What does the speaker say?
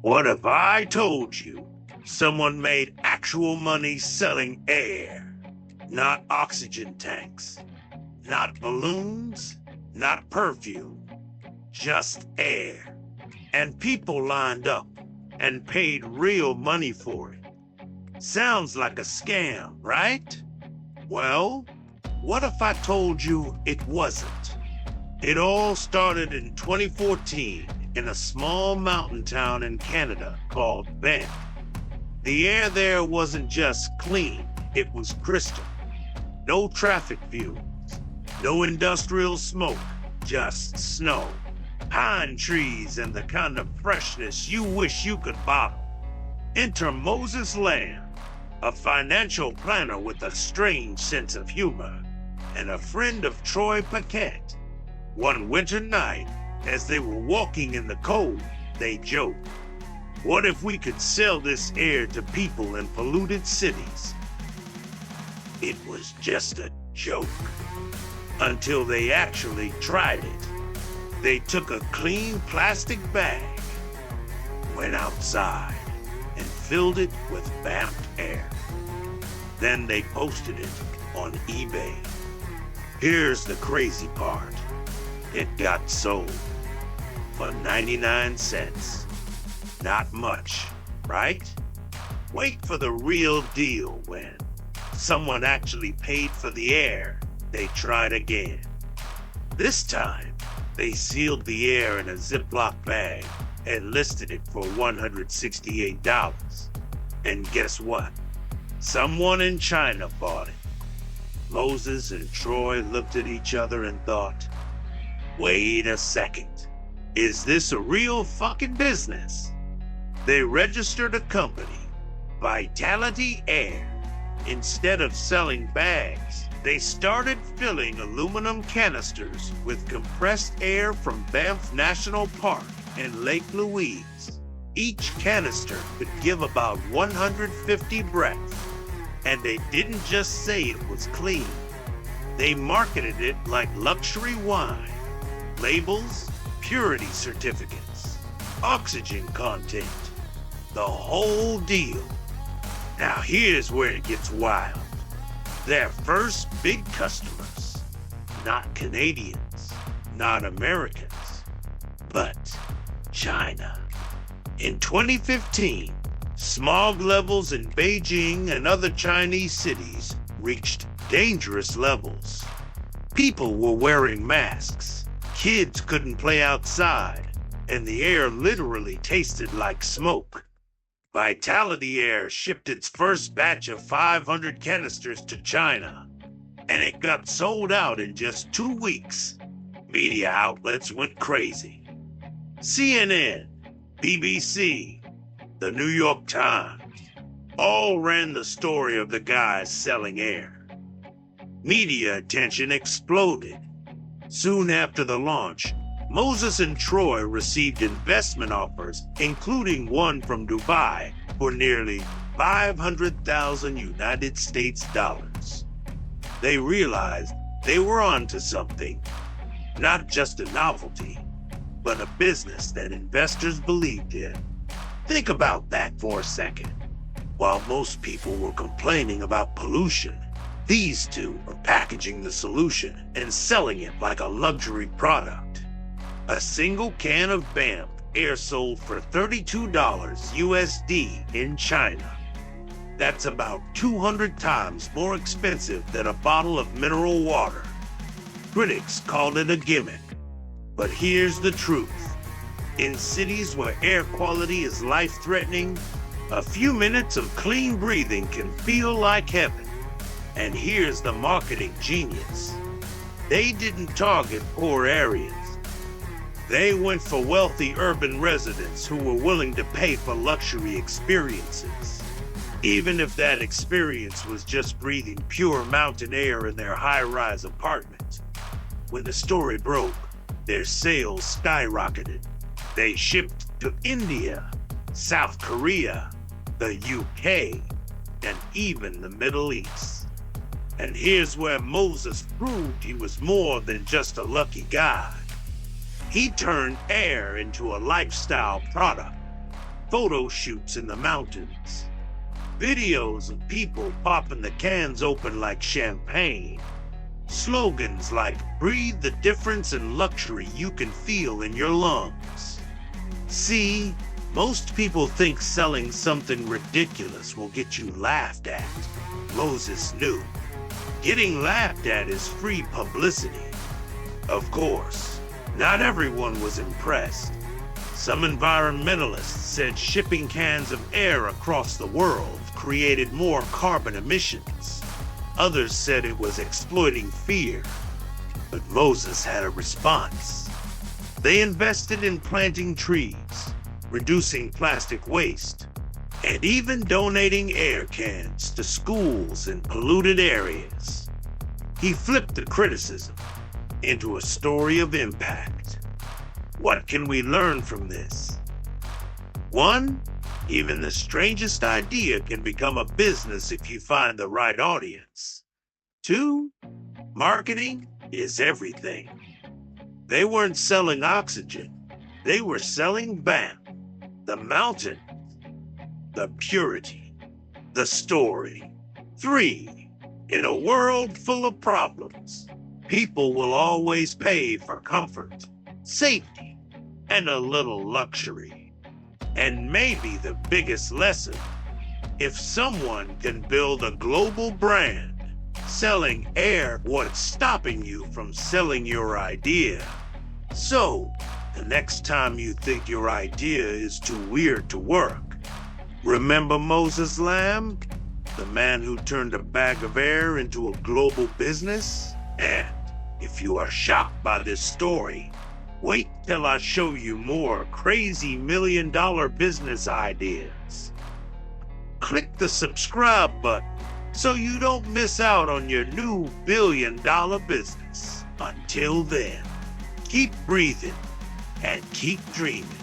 What if I told you someone made actual money selling air? Not oxygen tanks, not balloons, not perfume, just air. And people lined up and paid real money for it. Sounds like a scam, right? Well, what if I told you it wasn't? It all started in 2014 in a small mountain town in Canada called Banff. The air there wasn't just clean, it was crystal. No traffic fumes, no industrial smoke, just snow, pine trees, and the kind of freshness you wish you could bottle. Enter Moses Lamb, a financial planner with a strange sense of humor, and a friend of Troy Paquette. One winter night, as they were walking in the cold, they joked, "What if we could sell this air to people in polluted cities?" It was just a joke, until they actually tried it. They took a clean plastic bag, went outside, and filled it with Banff air. Then they posted it on eBay. Here's the crazy part. It got sold for 99 cents. Not much, right? Wait for the real deal when someone actually paid for the air. They tried again. This time, they sealed the air in a Ziploc bag and listed it for $168. And guess what? Someone in China bought it. Moses and Troy looked at each other and thought, wait a second. Is this a real fucking business? They registered a company, Vitality Air. Instead of selling bags, they started filling aluminum canisters with compressed air from Banff National Park and Lake Louise. Each canister could give about 150 breaths. And they didn't just say it was clean. They marketed it like luxury wine. Labels, purity certificates, oxygen content, the whole deal. Now here's where it gets wild. Their first big customers, not Canadians, not Americans, but China. In 2015, smog levels in Beijing and other Chinese cities reached dangerous levels. People were wearing masks, kids couldn't play outside, and the air literally tasted like smoke. Vitality Air shipped its first batch of 500 canisters to China, and it got sold out in just 2 weeks. Media outlets went crazy. CNN, BBC, the New York Times, all ran the story of the guys selling air. Media attention exploded. Soon after the launch, Moses and Troy received investment offers, including one from Dubai, for nearly 500,000 United States dollars. They realized they were onto something, not just a novelty, but a business that investors believed in. Think about that for a second. While most people were complaining about pollution, these two are packaging the solution and selling it like a luxury product. A single can of Banff air sold for $32 USD in China. That's about 200 times more expensive than a bottle of mineral water. Critics called it a gimmick, but here's the truth. In cities where air quality is life-threatening, a few minutes of clean breathing can feel like heaven. And here's the marketing genius. They didn't target poor areas. They went for wealthy urban residents who were willing to pay for luxury experiences, even if that experience was just breathing pure mountain air in their high-rise apartment. When the story broke, their sales skyrocketed. They shipped to India, South Korea, the UK, and even the Middle East. And here's where Moses proved he was more than just a lucky guy. He turned air into a lifestyle product. photo shoots in the mountains, videos of people popping the cans open like champagne, slogans like "Breathe the difference in luxury you can feel in your lungs." See, most people think selling something ridiculous will get you laughed at. Moses knew. Getting laughed at is free publicity. Of course, not everyone was impressed. Some environmentalists said shipping cans of air across the world created more carbon emissions. Others said it was exploiting fear. But Moses had a response. They invested in planting trees, reducing plastic waste, and even donating air cans to schools in polluted areas. He flipped the criticism into a story of impact. What can we learn from this? 1. Even the strangest idea can become a business if you find the right audience. 2. Marketing is everything. They weren't selling oxygen. They were selling BAM, the mountain, the purity, the story. 3. In a world full of problems, people will always pay for comfort, safety, and a little luxury. And maybe the biggest lesson, if someone can build a global brand selling air, what's stopping you from selling your idea? So, the next time you think your idea is too weird to work, remember Moses Lamb, the man who turned a bag of air into a global business? And if you are shocked by this story, wait till I show you more crazy million-dollar business ideas. Click the subscribe button so you don't miss out on your new billion-dollar business. Until then, keep breathing and keep dreaming.